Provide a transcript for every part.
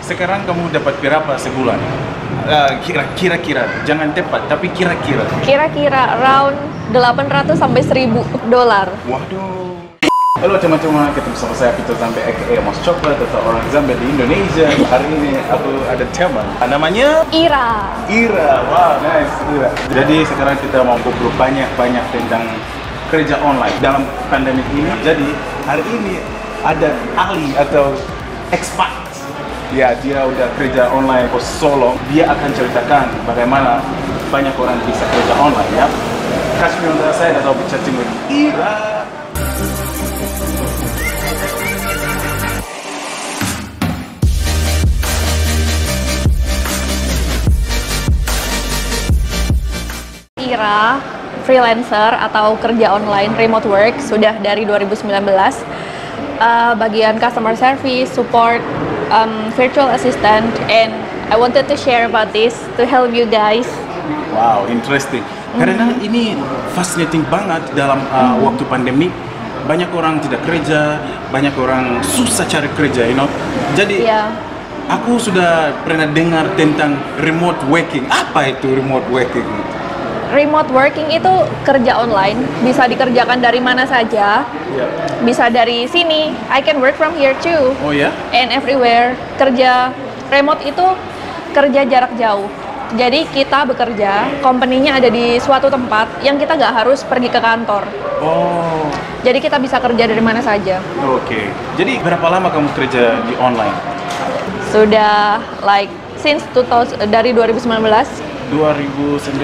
sekarang kamu dapat berapa sebulan? Kira-kira, jangan tepat, tapi kira-kira. Kira-kira around 800 sampai $1.000. Waduh. Halo teman-teman, ketemu sama saya Peter Zambe aka Mas Coklat atau orang Zambe di Indonesia. Hari ini aku ada teman, namanya Ira. Ira. Wow, nice Ira. Jadi sekarang kita mau ngobrol banyak tentang kerja online dalam pandemi ini. Jadi hari ini ada ahli atau expat. Ya, dia udah kerja online ke Solo. Dia akan ceritakan bagaimana banyak orang bisa kerja online ya. Kasih minum saya atau bicara dengan Ira. Ira, freelancer atau kerja online, remote work, sudah dari 2019. Bagian customer service, support, virtual assistant, and I wanted to share about this to help you guys. Wow, interesting. Karena ini fascinating banget dalam waktu pandemi. Banyak orang tidak kerja, banyak orang susah cari kerja, you know. Jadi aku sudah pernah dengar tentang remote working. Apa itu remote working? Remote working itu kerja online, bisa dikerjakan dari mana saja, bisa dari sini. I can work from here too. Oh ya? And everywhere. Kerja remote itu kerja jarak jauh. Jadi kita bekerja, company-nya ada di suatu tempat yang kita nggak harus pergi ke kantor. Oh. Jadi kita bisa kerja dari mana saja. Oke. Jadi berapa lama kamu kerja di online? Sudah since dari 2019. 2019.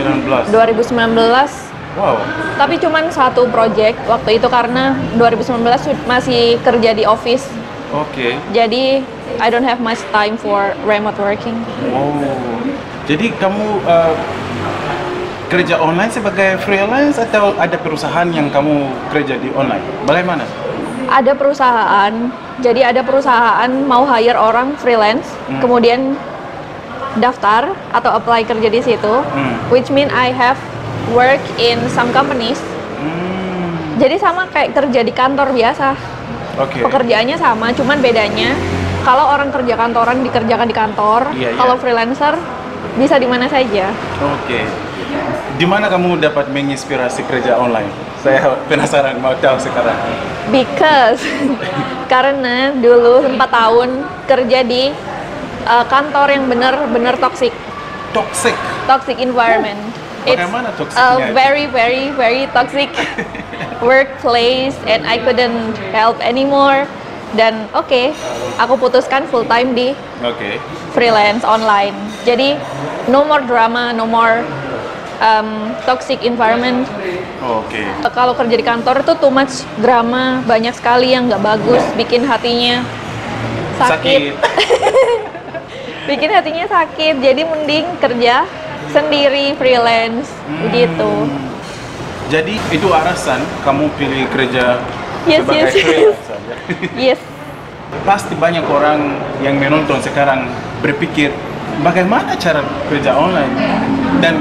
Wow. Tapi cuman satu project waktu itu karena 2019 masih kerja di office. Oke. Jadi I don't have much time for remote working. Oh. Jadi kamu kerja online sebagai freelance atau ada perusahaan yang kamu kerja di online? Bagaimana? Ada perusahaan. Jadi ada perusahaan mau hire orang freelance, kemudian daftar atau apply kerja di situ, which mean I have work in some companies. Jadi sama kayak kerja di kantor biasa. Pekerjaannya sama, cuman bedanya kalau orang kerja kantoran dikerjakan di kantor, kalau freelancer bisa di mana saja. Oke. Di mana kamu dapat menginspirasi kerja online? Saya penasaran mau tahu sekarang. Because karena dulu 4 tahun kerja di kantor yang benar-benar toxic environment. Bagaimana It's toksiknya? very toxic workplace and I couldn't help anymore. Dan aku putuskan full time di freelance online. Jadi no more drama, no more toxic environment. Kalau kerja di kantor itu too much drama, banyak sekali yang nggak bagus, bikin hatinya sakit. Bikin hatinya sakit, jadi mending kerja sendiri, freelance, begitu. Jadi itu alasan kamu pilih kerja sebagai freelance saja? Yes. Pasti banyak orang yang menonton sekarang berpikir, bagaimana cara kerja online? Dan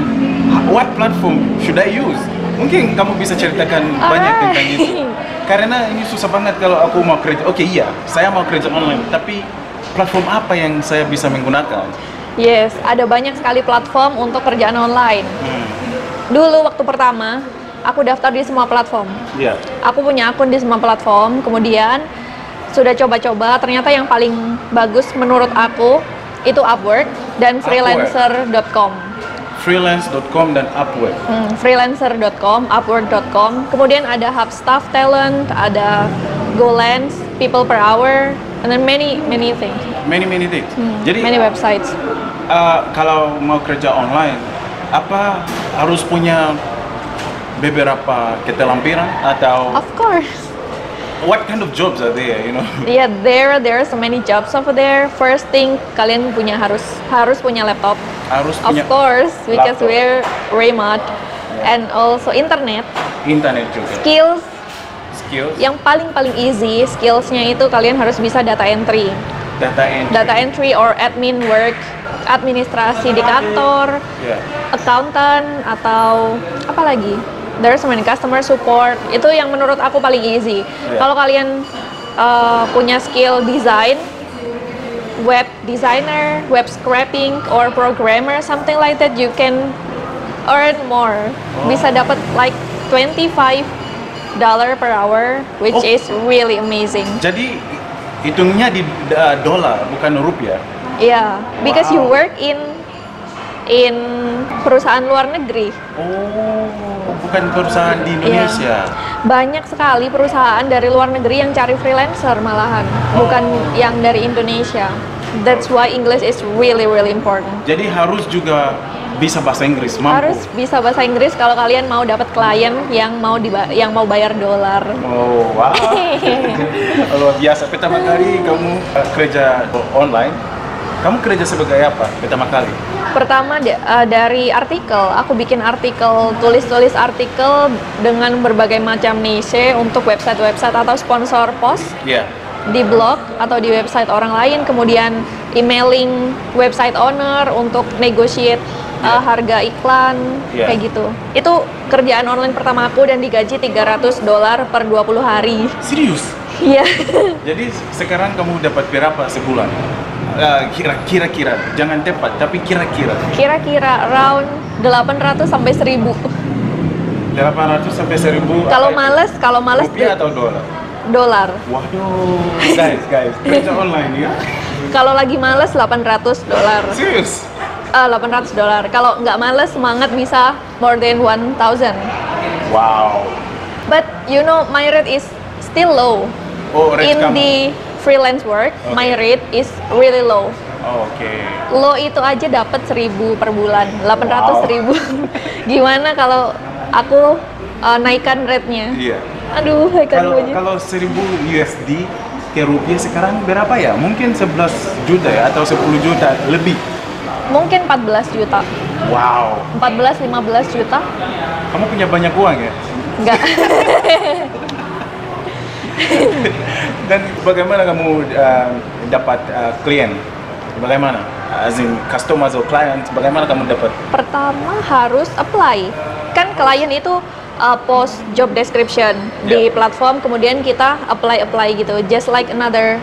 what platform should I use? Mungkin kamu bisa ceritakan banyak tentang itu. Karena ini susah banget kalau aku mau kerja. Saya mau kerja online, tapi platform apa yang saya bisa menggunakan? Yes, ada banyak sekali platform untuk kerjaan online. Dulu waktu pertama, aku daftar di semua platform. Aku punya akun di semua platform, kemudian sudah coba-coba, ternyata yang paling bagus menurut aku itu Upwork dan freelancer.com. Freelance.com dan Upwork. Freelancer.com, Upwork.com. Kemudian ada Hubstaff Talent, ada Golance, People Per Hour, and then many things. Many things. Jadi many websites. Kalau mau kerja online, apa harus punya beberapa keterampilan atau? Of course. What kind of jobs are there, you know? Yeah, there are so many jobs over there. First thing, kalian harus punya laptop. Of course, because we're remote, and also internet. Internet juga. Skills. Yang paling easy skillsnya itu kalian harus bisa data entry. Data entry or admin work, administrasi di kantor, accountant atau apa lagi? There's so many customer support. Itu yang menurut aku paling easy. Kalau kalian punya skill design, web designer, web scraping, or programmer, something like that, you can earn more. Bisa dapat like $25 per hour, which is really amazing. Jadi hitungnya di dolar, bukan rupiah. Yeah, because you work in perusahaan luar negeri. Bukan perusahaan di Indonesia. Banyak sekali perusahaan dari luar negeri yang cari freelancer malahan, bukan yang dari Indonesia. That's why English is really important. Jadi harus juga bisa bahasa Inggris, mampu. Harus bisa bahasa Inggris kalau kalian mau dapat klien yang mau bayar dolar. Oh, wow. Luar biasa. Pertama kali kamu kerja online, kamu kerja sebagai apa pertama kali? Pertama dari artikel, aku bikin artikel, tulis artikel dengan berbagai macam niche untuk website-website atau sponsor post. Di blog atau di website orang lain, kemudian emailing website owner untuk negotiate harga iklan, kayak gitu. Itu kerjaan online pertama aku dan digaji $300 per 20 hari. Serius? Iya. Jadi sekarang kamu dapat berapa sebulan? Kira-kira, jangan tepat, tapi kira-kira. Kira-kira around 800 sampai 1000. 800 sampai 1000. Kalau males rupiah atau dolar? Dolar. Waduh, guys, kerja online ya. Kalau lagi males $800. Serius? $800. Kalau nggak males, semangat bisa more than 1,000. Wow. But you know, my rate is still low. Rate in kamu? the freelance work, my rate is really low. Low itu aja dapat 1.000 per bulan, 800.000. Gimana kalau aku naikkan rate-nya? Iya. Aduh, kalau 1.000 USD ke rupiah sekarang berapa ya? Mungkin 11 juta ya, atau 10 juta lebih? Mungkin 14 juta. Wow. 14-15 juta. Kamu punya banyak uang ya? Enggak. Dan bagaimana kamu dapat klien? Bagaimana? As in customers or clients, bagaimana kamu dapat? Pertama harus apply. Kan klien itu post job description di platform, kemudian kita apply gitu. Just like another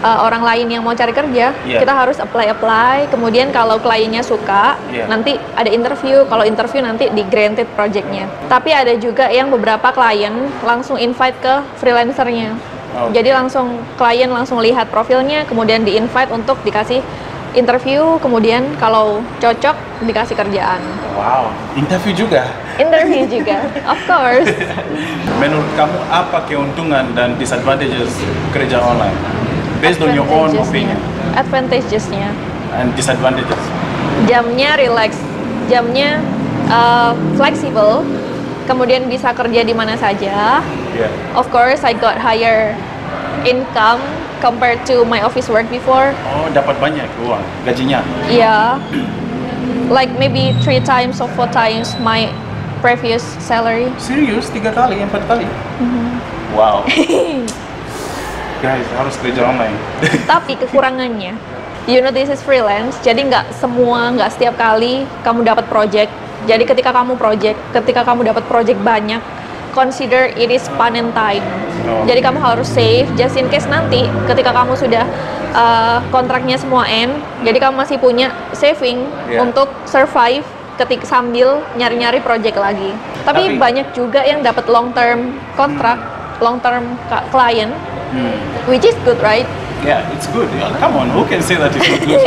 orang lain yang mau cari kerja, kita harus apply. Kemudian kalau kliennya suka, nanti ada interview. Kalau interview nanti di granted projectnya. Tapi ada juga yang beberapa klien langsung invite ke freelancernya. Jadi klien langsung lihat profilnya, kemudian di invite untuk dikasih interview, kemudian kalau cocok dikasih kerjaan. Wow, interview juga? Interview juga, of course. Menurut kamu apa keuntungan dan disadvantages kerja online? Based on your own opinion. Advantages-nya. And disadvantages? Jamnya relax, jamnya flexible, kemudian bisa kerja di mana saja. Of course, I got higher income compared to my office work before. Dapat banyak uang, gajinya? Yeah, like maybe 3 times or 4 times my previous salary. Serius? 3 kali, 4 kali? Wow. Guys, harus kerja online. Tapi kekurangannya, you know this is freelance, jadi nggak setiap kali kamu dapat project. Jadi ketika kamu dapat project banyak, consider it is panen time. Jadi kamu harus save just in case nanti ketika kamu sudah kontraknya semua end, jadi kamu masih punya saving untuk survive sambil nyari-nyari project lagi. Tapi banyak juga yang dapat long term kontrak, long term client, which is good, right? Yeah, it's good. Come on, who can say that it's not good?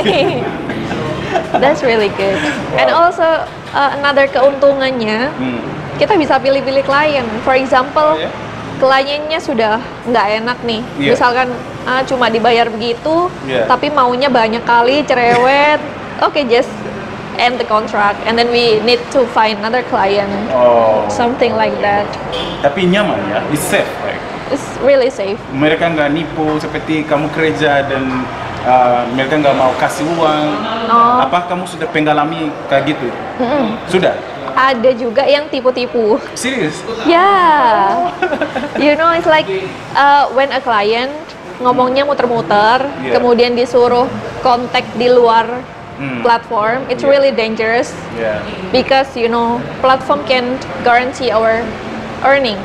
That's really good. And also another keuntungannya, kita bisa pilih-pilih klien. For example, kliennya sudah nggak enak nih. Misalkan cuma dibayar begitu, tapi maunya banyak kali, cerewet. Okay, just end the contract, and then we need to find another client. Something like that. Tapi nyaman ya, it's safe, right? It's really safe. Mereka nggak nipu seperti kamu kerja dan mereka nggak mau kasih uang. Apa kamu sudah pengalaman kayak gitu? Sudah? Ada juga yang tipu-tipu. Serius? Yeah. You know, it's like when a client ngomongnya muter-muter, kemudian disuruh kontak di luar platform, it's really dangerous. Because you know, platform can guarantee our earning.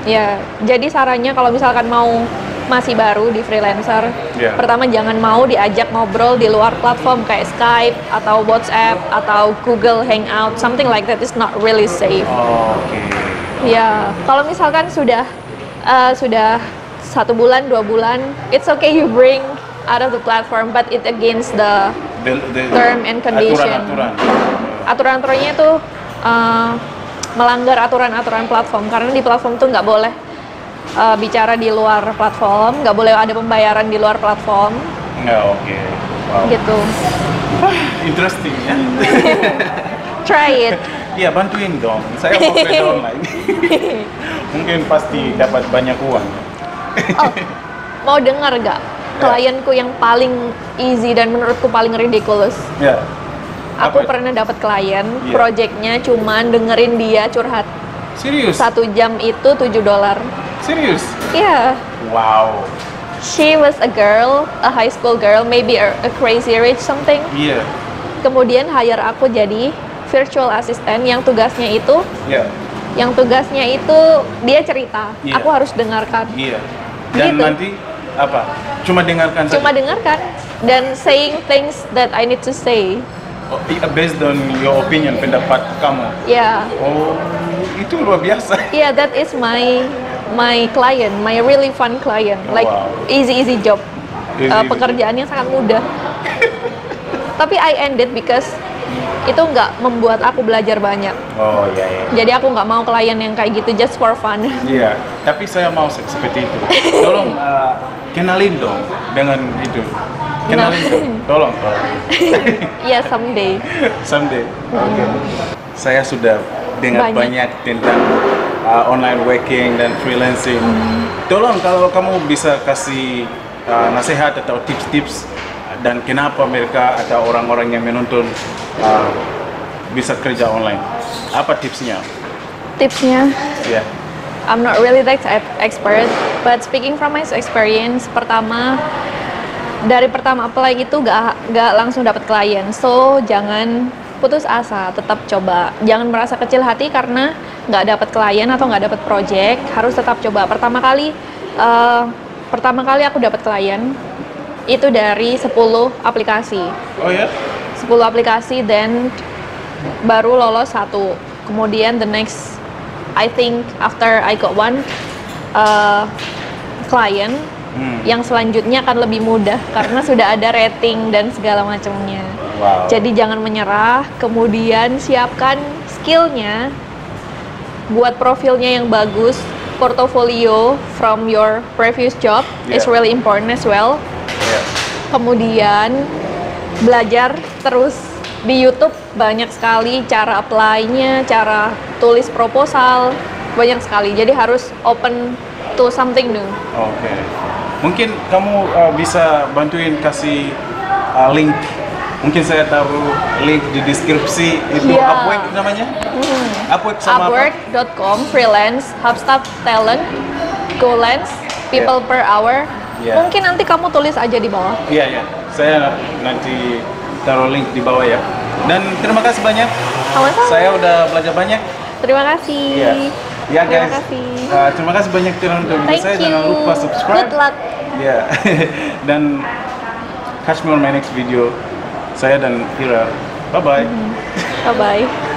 Iya. Jadi sarannya kalau misalkan mau masih baru di freelancer. Yeah. Pertama, jangan mau diajak ngobrol di luar platform kayak Skype atau WhatsApp atau Google Hangout, something like that is not really safe. Oh, oke. Ya, kalau misalkan sudah 1 bulan, 2 bulan, it's okay you bring out of the platform, but it against the term and condition. Aturan-aturannya itu melanggar aturan-aturan platform, karena di platform tuh nggak boleh bicara di luar platform, nggak boleh ada pembayaran di luar platform. Oke. Wow. Gitu. Interesting ya. Try it. Iya, bantuin dong. Saya mau kerja online. Mungkin pasti dapat banyak uang. Oh, mau dengar gak? Klienku yang paling easy dan menurutku paling ridiculous. Ya. Aku pernah dapat klien, projectnya cuman dengerin dia curhat. Serius? 1 jam itu $7. Serius? Iya. Wow. She was a girl, a high school girl, maybe a crazy rich something. Iya. Kemudian hire aku jadi virtual assistant yang tugasnya itu dia cerita, aku harus dengarkan. Iya. Dan gitu. nanti apa? Cuma dengarkan saja? Cuma dengarkan dan saying things that I need to say. Oh, based on your opinion, pendapat kamu? Yeah. Oh, itu luar biasa. Yeah, that is my client, my really fun client. Like easy job. Pekerjaan yang sangat mudah. Tapi I ended because itu nggak membuat aku belajar banyak. Oh iya. Jadi aku nggak mau klien yang kayak gitu just for fun. Iya, tapi saya mau seperti itu. Tolong kenalin dong dengan itu. Kenalin dong, tolong. Iya, someday. Oke. Saya sudah dengar banyak tentang online working dan freelancing. Tolong kalau kamu bisa kasih nasihat atau tips-tips dan kenapa mereka atau orang-orang yang menonton bisa kerja online. Apa tipsnya? Tipsnya? Yeah. I'm not really that expert, but speaking from my experience, dari pertama apply itu gak langsung dapat klien, so jangan putus asa, tetap coba. Jangan merasa kecil hati karena nggak dapat klien atau nggak dapat project, harus tetap coba. Pertama kali aku dapat klien itu dari 10 aplikasi. Oh ya? 10 aplikasi, dan baru lolos 1. Kemudian the next, I think after I got one client, yang selanjutnya akan lebih mudah karena sudah ada rating dan segala macamnya. Wow. Jadi jangan menyerah, kemudian siapkan skillnya, buat profilnya yang bagus, portfolio from your previous job is really important as well. Kemudian belajar terus di YouTube, banyak sekali cara apply-nya, cara tulis proposal, banyak sekali. Jadi harus open to something new. Oke. Mungkin kamu bisa bantuin kasih link. Mungkin saya taruh link di deskripsi itu. Upwork namanya? Upwork sama Upwork.com, freelance, Hubstaff talent, Golance, people per hour. Mungkin nanti kamu tulis aja di bawah. Iya. Saya nanti taruh link di bawah ya. Dan terima kasih banyak. Sama-sama. Saya udah belajar banyak. Terima kasih. Ya guys. Terima kasih. Terima kasih banyak telah nonton video saya. Jangan lupa subscribe. Good luck. Dan catch me on my next video. Saya dan Ira. Bye bye. Bye bye.